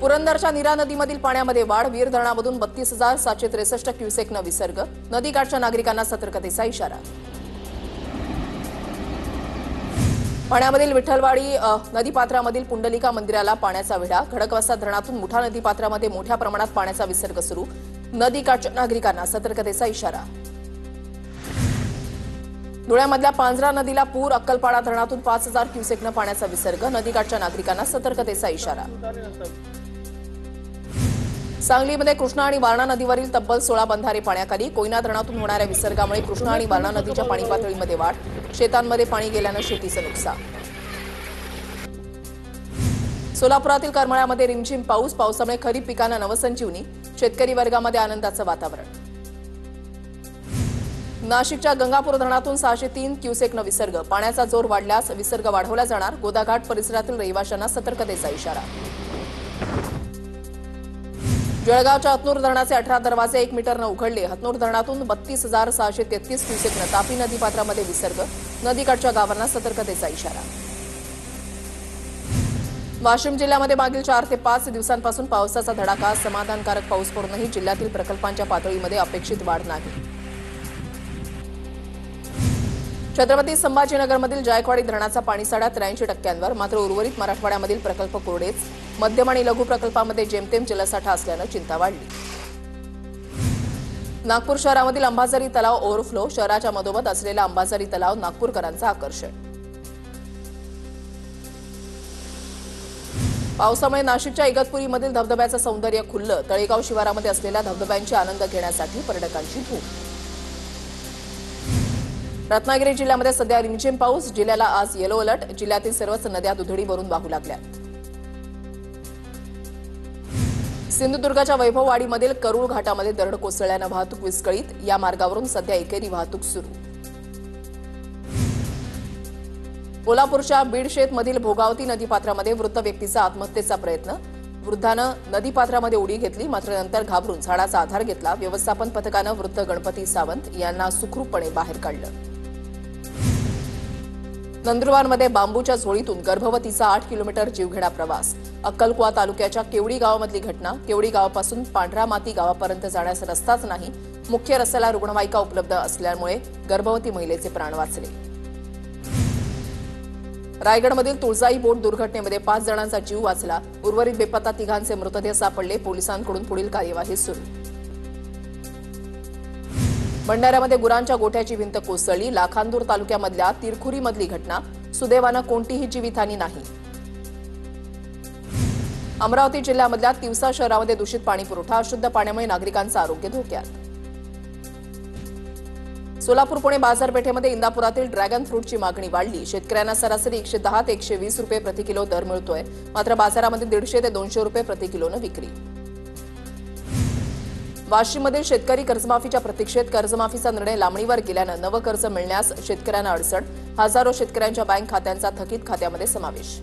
पुरंदरच्या नीरा नदीमधील पाण्यामध्ये वाढ, वीर धरणामधून 32,763 क्युसेकनं विसर्ग, नदीकाठच्या नागरिकांना सतर्कतेचा इशारा. पाण्यामधील विठ्ठलवाडी नदीपात्रामधील पुंडलिका मंदिराला पाण्याचा वेढा, खडकवासला धरणातून मुठा नदीपात्रामध्ये मोठ्या प्रमाणात पाण्याचा विसर्ग सुरू, नदीकाठच्या नागरिकांना सतर्कतेचा इशारा. धुळ्यामधल्या पांझरा नदीला पूर, अक्कलपाडा धरणातून 5,000 क्युसेकनं पाण्याचा विसर्ग, नदीकाठच्या नागरिकांना सतर्कतेचा इशारा. सांगलीमध्ये कृष्णा आणि वारणा नदीवरील तब्बल 16 बंधारे पाण्याखाली, कोयना धरणातून होणाऱ्या विसर्गामुळे कृष्णा आणि वारणा नदीच्या पाणी पातळीमध्ये वाढ, शेतांमध्ये पाणी गेल्यानं शेतीचं नुकसान. सोलापुरातील करमाळ्यामध्ये रिमझिम पाऊस, पावसामुळे खरीप पिकांना नवसंजीवनी, शेतकरी वर्गामध्ये आनंदाचं वातावरण. नाशिकच्या गंगापूर धरणातून 603 क्युसेकनं विसर्ग, पाण्याचा जोर वाढल्यास विसर्ग वाढवला जाणार, गोदाघाट परिसरातील रहिवाशांना सतर्कतेचा इशारा. जळगावच्या हतनूर धरणाचे 18 दरवाजे 1 मीटरनं उघडले, हतनूर धरणातून 32,633 क्युसेकनं तापी नदीपात्रामध्ये विसर्ग, नदीकाठच्या गावांना सतर्कतेचा इशारा. वाशिम जिल्ह्यामध्ये मागील 4 ते 5 दिवसांपासून पावसाचा धडाका, समाधानकारक पाऊस पडूनही जिल्ह्यातील प्रकल्पांच्या पातळीमध्ये अपेक्षित वाढ नाही. छत्रपती संभाजीनगरमधील जायकवाडी धरणाचा पाणीसाठा 83%, मात्र उर्वरित मराठवाड्यामधील प्रकल्प कोरडेच, मध्यम आणि लघु प्रकल्पामध्ये जेमतेम जलसाठा असल्यानं चिंता वाढली. नागपूर शहरामधील अंबाझरी तलाव ओव्हरफ्लो, शहराच्या मधोमध असलेला अंबाझरी तलाव नागपूरकरांचं आकर्षण. पावसामुळे नाशिकच्या इगतपुरीमधील धबधब्याचं सौंदर्य खुललं, तळेगाव शिवारामध्ये असलेल्या धबधब्यांची आनंद घेण्यासाठी पर्यटकांची धूम. रत्नागिरी जिल्ह्यामध्ये सध्या रिमझिम पाऊस, जिल्ह्याला आज येलो अलर्ट, जिल्ह्यातील सर्वच नद्या दुधडी भरून वाहू लागल्या. सिंधुदुर्गाच्या वैभववाडीमधील करूळ घाटामध्ये दरड कोसळल्यानं वाहतूक विस्कळीत, या मार्गावरून सध्या एकेरी वाहतूक सुरू. कोल्हापूरच्या बीडशेतमधील भोगावती नदीपात्रामध्ये वृद्ध व्यक्तीचा आत्महत्येचा प्रयत्न, वृद्धानं नदीपात्रामध्ये उडी घेतली, मात्र नंतर घाबरून झाडाचा आधार घेतला. व्यवस्थापन पथकानं वृद्ध गणपती सावंत यांना सुखरूपपणे बाहेर काढलं. नंदुरबारमध्ये बांबूच्या झोळीतून गर्भवतीचा 8 किलोमीटर जीवघेडा प्रवास, अक्कलकुवा तालुक्याच्या केवडी गावामधली घटना, केवडी गावापासून पांढरा माती गावापर्यंत जाण्यास रस्ताच नाही, मुख्य रस्त्याला रुग्णवाहिका उपलब्ध असल्यामुळे गर्भवती महिलेचे प्राण वाचले. रायगडमधील तुळजाई बोट दुर्घटनेमध्ये 5 जणांचा जीव वाचला, उर्वरित बेपत्ता तिघांचे मृतदेह सापडले, पोलिसांकडून पुढील कार्यवाही सुरू. भंडाऱ्यामध्ये गुरांच्या गोठ्याची भिंत कोसळली, लाखांदूर तालुक्यामधल्या तिरखुरीमधली घटना, सुदैवानं कोणतीही जीवितहानी नाही. अमरावती जिल्ह्यामधल्या तिवसा शहरामध्ये दूषित पाणी पुरवठा, अशुद्ध पाण्यामुळे नागरिकांचं आरोग्य धोक्यात. सोलापूर पुणे बाजारपेठेमध्ये इंदापुरातील ड्रॅगन फ्रूटची मागणी वाढली, शेतकऱ्यांना सरासरी 110 ते 120 रुपये प्रति किलो दर मिळतोय, मात्र बाजारामध्ये 150 ते 200 रुपये प्रति किलोनं विक्री. वाशिममधील शेतकरी कर्जमाफीच्या प्रतीक्षेत, कर्जमाफीचा निर्णय लांबणीवर गेल्यानं नवं कर्ज मिळण्यास शेतकऱ्यांना अडचण, हजारो शेतकऱ्यांच्या बँक खात्यांचा थकीत खात्यामध्ये समावेश.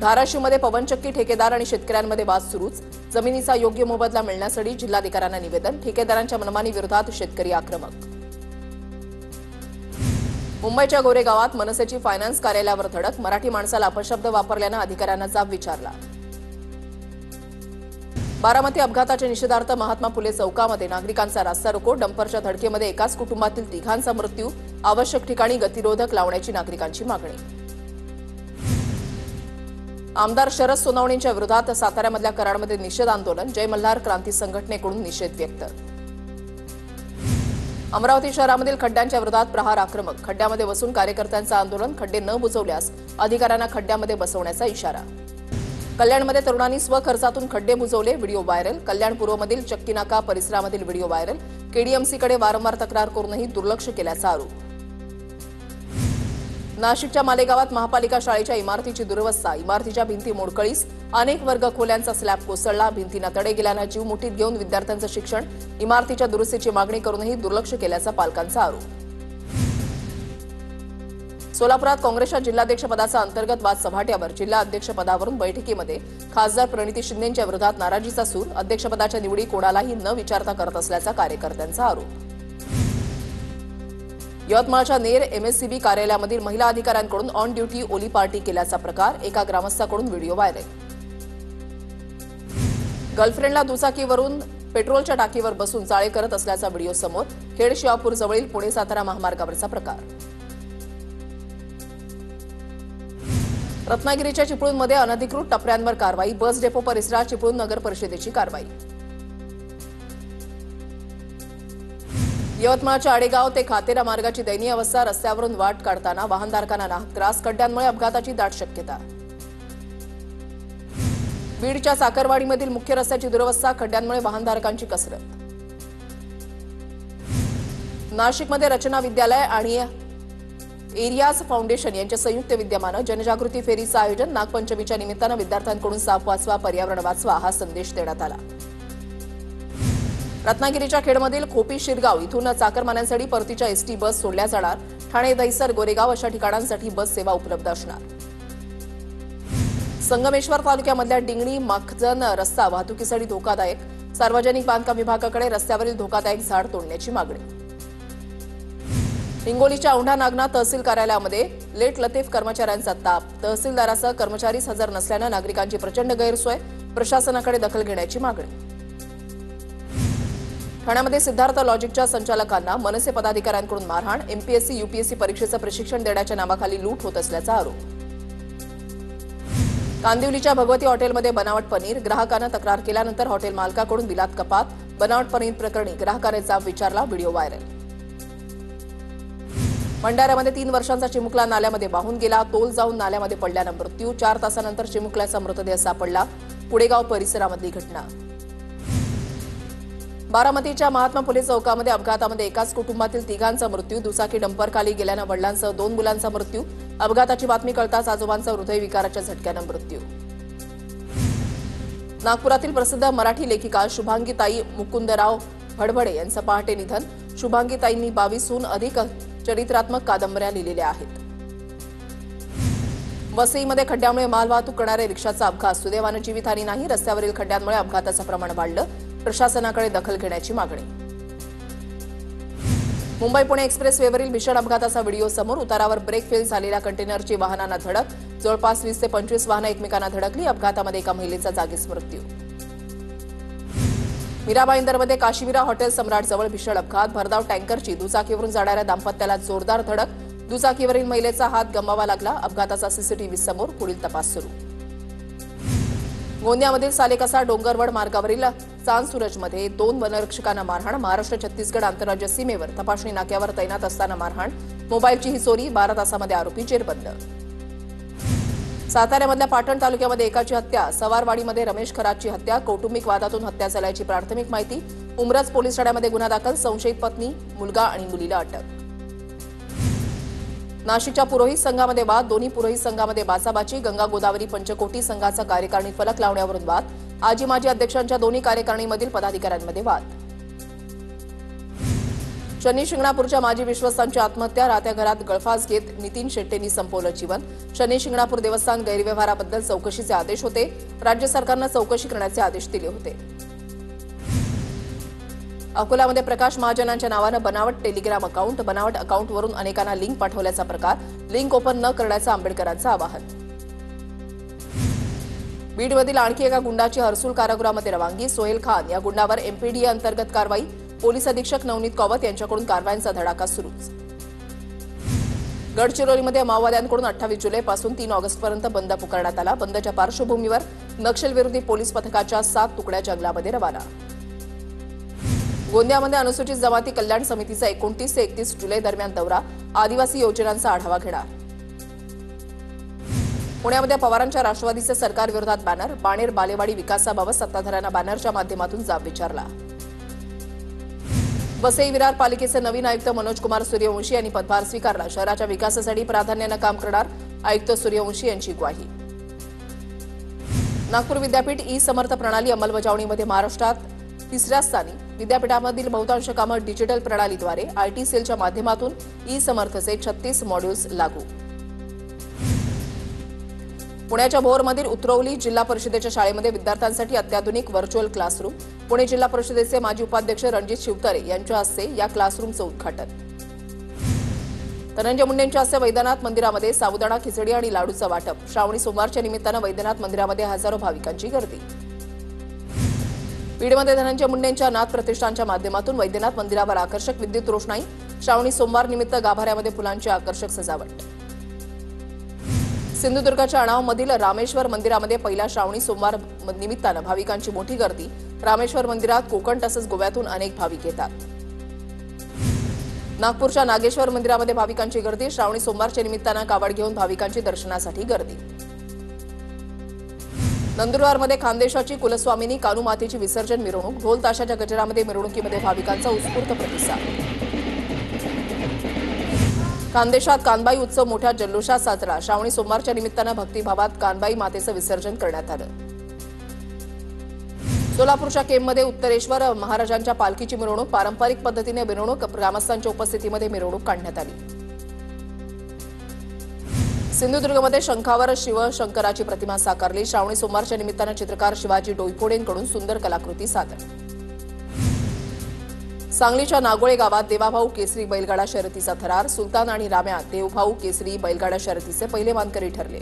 धाराशिवमध्ये पवनचक्की ठेकेदार आणि शेतकऱ्यांमध्ये वाद सुरूच, जमिनीचा योग्य मोबदला मिळण्यासाठी जिल्हाधिकाऱ्यांना निवेदन, ठेकेदारांच्या मनमानी विरोधात शेतकरी आक्रमक. मुंबईच्या गोरेगावात मनसेची फायनान्स कार्यालयावर धडक, मराठी माणसाला अपशब्द वापरल्यानं अधिकाऱ्यांना जाब विचारला. बारामती अपघाताच्या निषेधार्थ महात्मा फुले चौकामध्ये नागरिकांचा रास्ता रोको, डंपरच्या धडकेमध्ये एकाच कुटुंबातील तिघांचा मृत्यू, आवश्यक ठिकाणी गतिरोधक लावण्याची नागरिकांची मागणी. आमदार शरद सोनवणेंच्या विरोधात साताऱ्यामधल्या कराडमध्ये निषेध आंदोलन, जय मल्हार क्रांती संघटनेकडून निषेध व्यक्त. अमरावती शहरामधील खड्ड्यांच्या विरोधात प्रहार आक्रमक, खड्ड्यामध्ये बसून कार्यकर्त्यांचं आंदोलन, खड्डे न बुजवल्यास अधिकाऱ्यांना खड्ड्यामध्ये बसवण्याचा इशारा. कल्याणमध्ये तरुणांनी स्वखर्चातून खड्डे बुजवले, व्हिडिओ व्हायरल. कल्याण पूर्वमधील चक्कीनाका परिसरामधील व्हिडिओ व्हायरल, केडीएमसीकडे वारंवार तक्रार करूनही दुर्लक्ष केल्याचा आरोप. नाशिकच्या मालेगावात महापालिका शाळेच्या इमारतीची दुरवस्था, इमारतीच्या भिंती मोडकळीस, अनेक वर्ग खोल्यांचा स्लॅब कोसळला, भिंतींना तडे गेल्यानं जीव मुठीत घेऊन विद्यार्थ्यांचं शिक्षण, इमारतीच्या दुरुस्तीची मागणी करूनही दुर्लक्ष केल्याचा पालकांचा आरोप. सोलापुरात काँग्रेसच्या जिल्हाध्यक्षपदाचा अंतर्गत वाद सभाट्यावर, जिल्हा अध्यक्षपदावरून बैठकीमध्ये खासदार प्रणिती शिंदेंच्या विरोधात नाराजीचा सूर, अध्यक्षपदाच्या निवडी कोणालाही न विचारता करत असल्याचा कार्यकर्त्यांचा आरोप. यवतमाळच्या नेर MSCB कार्यालयामधील महिला अधिकाऱ्यांकडून ऑन ड्युटी ओली पार्टी केल्याचा प्रकार, एका ग्रामस्थाकडून व्हिडिओ व्हायरल. गर्लफ्रेंडला दुचाकीवरून पेट्रोलच्या टाकीवर बसून चाळे करत असल्याचा व्हिडिओ समोर. खेड शिवापूर जवळील पुणे सातारा महामार्गावरचा प्रकार. रत्नागिरीच्या चिपळूणमध्ये अनधिकृत टपऱ्यांवर कारवाई, बस डेपो परिसरात चिपळूण नगर परिषदेची कारवाई. यवतमाळच्या आडेगाव ते खातेरा मार्गाची दयनीय अवस्था, रस्त्यावरून वाट काढताना वाहनधारकांना नाहक त्रास, खड्ड्यांमुळे अपघाताची दाट शक्यता. बीडच्या साखरवाडीमधील मुख्य रस्त्याची दुरवस्था, खड्ड्यांमुळे वाहनधारकांची कसरत. नाशिकमध्ये रचना विद्यालय आणि एरियाज फाउंडेशन यांच्या संयुक्त विद्यमानं जनजागृती फेरीचं आयोजन. नागपंचमीच्या निमित्तानं विद्यार्थ्यांकडून साप वाचवा, पर्यावरण वाचवा हा संदेश देण्यात आला. रत्नागिरीच्या खेडमधील खोपी शिरगाव इथून चाकरमान्यांसाठी परतीच्या एसटी बस सोडल्या जाणार. ठाणे, दहिसर, गोरेगाव अशा ठिकाणांसाठी बस सेवा उपलब्ध असणार. संगमेश्वर तालुक्यामधल्या डिंगणी माखजन रस्ता वाहतुकीसाठी धोकादायक, सार्वजनिक बांधकाम विभागाकडे रस्त्यावरील धोकादायक झाड तोडण्याची मागणी. हिंगोलीच्या औंढा नागनाथ तहसील कार्यालयामध्ये लेट लतीफ कर्मचाऱ्यांचा ताप, तहसीलदारासह कर्मचारीच हजर नसल्यानं नागरिकांची प्रचंड गैरसोय, प्रशासनाकडे दखल घेण्याची मागणी. ठाण्यामध्ये सिद्धार्थ लॉजिकच्या संचालकांना मनसे पदाधिकाऱ्यांकडून मारहाण, MPSC UPSC परीक्षेचं प्रशिक्षण देण्याच्या नावाखाली लूट होत असल्याचा आरोप. कांदिवलीच्या भगवती हॉटेलमध्ये बनावट पनीर, ग्राहकानं तक्रार केल्यानंतर हॉटेल मालकाकडून बिलात कपात, बनावट पनीर प्रकरणी ग्राहकाने जाब विचारला, व्हिडिओ व्हायरल. भंडाऱ्यामध्ये 3 वर्षांचा चिमुकला नाल्यामध्ये वाहून गेला, तोल जाऊन नाल्यामध्ये पडल्यानं मृत्यू, 4 तासानंतर चिमुकल्याचा मृतदेह सापडला, पुडेगाव परिसरामधली घटना. बारामतीच्या महात्मा फुले चौकामध्ये अपघातामध्ये एकाच कुटुंबातील 3घांचा मृत्यू, दुचाकी डंपरखाली गेल्यानं वडिलांसह 2 मुलांचा मृत्यू, अपघाताची बातमी कळताच आजोबांचा हृदयविकाराच्या झटक्यानं मृत्यू. नागपुरातील प्रसिद्ध मराठी लेखिका शुभांगीताई मुकुंदराव भडभडे यांचं पहाटे निधन. शुभांगीताईंनी 22हून अधिक चरित्रात्मक कादंबऱ्या लिहिलेल्या आहेत. वसईमध्ये खड्ड्यामुळे मालवाहतूक करणाऱ्या रिक्षाचा अपघात, सुदैवानं जीवितहानी नाही, रस्त्यावरील खड्ड्यांमुळे अपघाताचं प्रमाण वाढलं, प्रशासनाकडे दखल घेण्याची मागणी. मुंबई पुणे एक्सप्रेसवेवरील भीषण अपघाताचा व्हिडिओ समोर. उतारावर ब्रेक फेल झालेल्या कंटेनरची वाहनांना धडक, जवळपास 20 ते 25 वाहनं एकमेकांना धडकली, अपघातामध्ये एका महिलेचा जागीच मृत्यू. मीरा भाईंदरमध्ये काशीवीरा हॉटेल सम्राटजवळ भीषण अपघात, भरधाव टँकरची दुचाकीवरून जाणाऱ्या दाम्पत्याला जोरदार धडक, दुचाकीवरील महिलेचा हात गमवावा लागला, अपघाताचा CCTV समोर, पुढील तपास सुरू. गोंदियामधील सालेकसा डोंगरवड मार्गावरील चांदसूरजमध्ये 2 वनरक्षकांना मारहाण, महाराष्ट्र छत्तीसगड आंतरराज्य सीमेवर तपासणी नाक्यावर तैनात असताना मारहाण, मोबाईलची ही चोरी, 12 तासामध्ये आरोपी जेरबंद. साताऱ्यामधल्या पाटण तालुक्यामध्ये एकाची हत्या, सवारवाडीमध्ये रमेश खरातची हत्या, कौटुंबिक वादातून हत्या झाल्याची प्राथमिक माहिती, उमरज पोलीस ठाण्यामध्ये गुन्हा दाखल, संशयित पत्नी, मुलगा आणि मुलीला अटक. नाशिकच्या पुरोहित संघामध्ये वाद, दोन्ही पुरोहित संघामध्ये बाचाबाची, गंगा गोदावरी पंचकोटी संघाचा कार्यकारिणी फलक लावण्यावरून वाद, आजी माजी अध्यक्षांच्या दोन्ही कार्यकारिणीमधील पदाधिकाऱ्यांमध्ये वाद. शनी शिंगणापूरच्या माजी विश्वस्तांची आत्महत्या, राहत्या घरात गळफास घेत नितीन शेट्टींनी संपवलं जीवन. शनी शिंगणापूर देवस्थान गैरव्यवहाराबद्दल चौकशीचे आदेश होते, राज्य सरकारनं चौकशी करण्याचे आदेश दिले होते. अकोल्यामध्ये प्रकाश महाजनांच्या नावानं बनावट टेलिग्राम अकाउंट, बनावट अकाउंटवरून अनेकांना लिंक पाठवल्याचा प्रकार, लिंक ओपन न करण्याचं आंबेडकरांचं आवाहन. बीडमधील आणखी एका गुंडाची हर्सुल कारागृहामध्ये रवानगी, सोहेल खान या गुंडावर MPDA अंतर्गत कारवाई, पोलीस अधीक्षक नवनीत कौवत यांच्याकडून कारवायांचा धडाका सुरूच. गडचिरोलीमध्ये माओवाद्यांकडून 28 जुलैपासून 3 ऑगस्टपर्यंत बंद पुकारण्यात आला. बंदच्या पार्श्वभूमीवर नक्षलविरोधी पोलीस पथकाच्या 7 तुकड्या जंगलामध्ये रवाना. गोंदियामध्ये अनुसूचित जमाती कल्याण समितीचा 29 ते 31 जुलै दरम्यान दौरा, आदिवासी योजनांचा आढावा घेणार. पुण्यामध्ये पवारांच्या राष्ट्रवादीचे सरकारविरोधात बॅनर, बाणेर बालेवाडी विकासाबाबत सत्ताधाऱ्यांना बॅनरच्या माध्यमातून जाब विचारला. वसई विरार पालिकेचे नवीन आयुक्त मनोज कुमार सूर्यवंशी यांनी पदभार स्वीकारला. शहराच्या विकासासाठी प्राधान्यानं काम करणार, आयुक्त सूर्यवंशी यांची ग्वाही. नागपूर विद्यापीठ ई-समर्थ प्रणाली अंमलबजावणीमध्ये महाराष्ट्रात 3ऱ्या स्थानी. विद्यापीठामधील बहुतांश कामं डिजिटल प्रणालीद्वारे, IT सेलच्या माध्यमातून ई-समर्थचे 36 मॉड्यूल्स लागू. पुण्याच्या भोरमधील उतरवली जिल्हा परिषदेच्या शाळेमध्ये विद्यार्थ्यांसाठी अत्याधुनिक व्हर्च्युअल क्लासरूम. पुणे जिल्हा परिषदेचे माजी उपाध्यक्ष रणजित शिवतरे यांच्या हस्ते या क्लासरूमचं उद्घाटन. धनंजय मुंडेंच्या हस्ते वैद्यनाथ मंदिरामध्ये साबुदाणा खिचडी आणि लाडूचं वाटप। श्रावणी सोमवारच्या निमित्तानं वैद्यनाथ मंदिरामध्ये हजारो भाविकांची गर्दी। बीडमध्ये धनंजय मुंडेंच्या नाथ प्रतिष्ठानच्या माध्यमातून वैद्यनाथ मंदिरावर आकर्षक विद्युत रोषणाई। श्रावणी सोमवार निमित्त गाभाऱ्यामध्ये फुलांची आकर्षक सजावट। सिंधुदुर्गच्या अणावमधील रामेश्वर मंदिरामध्ये पहिल्या श्रावणी सोमवार निमित्तानं भाविकांची मोठी गर्दी। रामेश्वर मंदिरात कोकण तसंच गोव्यातून अनेक भाविक येतात। नागपूरच्या नागेश्वर मंदिरामध्ये भाविकांची गर्दी। श्रावणी सोमवारच्या निमित्तानं कावड घेऊन भाविकांची दर्शनासाठी गर्दी। नंदुरबारमध्ये खानदेशाची कुलस्वामिनी कानू मातेची विसर्जन मिरवणूक। ढोल ताशाच्या गजरामध्ये मिरवणुकीमध्ये भाविकांचा उत्स्फूर्त प्रतिसाद। खानदेशात कानबाई उत्सव मोठ्या जल्लोषात साजरा। श्रावणी सोमवारच्या निमित्तानं भक्तिभावात कानबाई मातेचं विसर्जन करण्यात आलं। सोलापूरच्या केममध्ये उत्तरेश्वर महाराजांच्या पालखीची मिरवणूक। पारंपरिक पद्धतीने मिरवणूक ग्रामस्थांच्या उपस्थितीमध्ये मिरवणूक काढण्यात आली। सिंधुदुर्गमध्ये शंखावर शिवशंकराची प्रतिमा साकारली। श्रावणी सोमवारच्या निमित्तानं चित्रकार शिवाजी डोईफोडेंकडून सुंदर कलाकृती सादर। सांगलीच्या नागोळे गावात देवाभाऊ केसरी बैलगाडा शर्यतीचा थरार। सुलतान आणि राम्या देवभाऊ केसरी बैलगाडा शर्यतीचे पहिले मानकरी ठरले।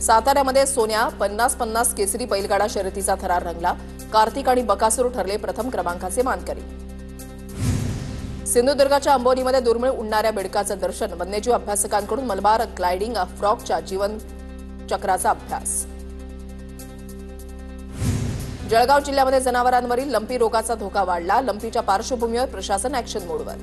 साताऱ्यामध्ये सोन्या 50-50 केसरी बैलगाडा शर्यतीचा थरार रंगला। कार्तिक आणि बकासूर ठरले प्रथम क्रमांकाचे मानकरी। सिंधुदुर्गाच्या अंबोलीमध्ये दुर्मिळ उडणाऱ्या बेडकाचं दर्शन। वन्यजीव अभ्यासकांकडून मलबार ग्लायडिंग फ्रॉकच्या जीवन चक्राचा अभ्यास। जळगाव जिल्ह्यामध्ये जनावरांवरील लंपी रोगाचा धोका वाढला। लंपीच्या पार्श्वभूमीवर प्रशासन ॲक्शन मोडवर।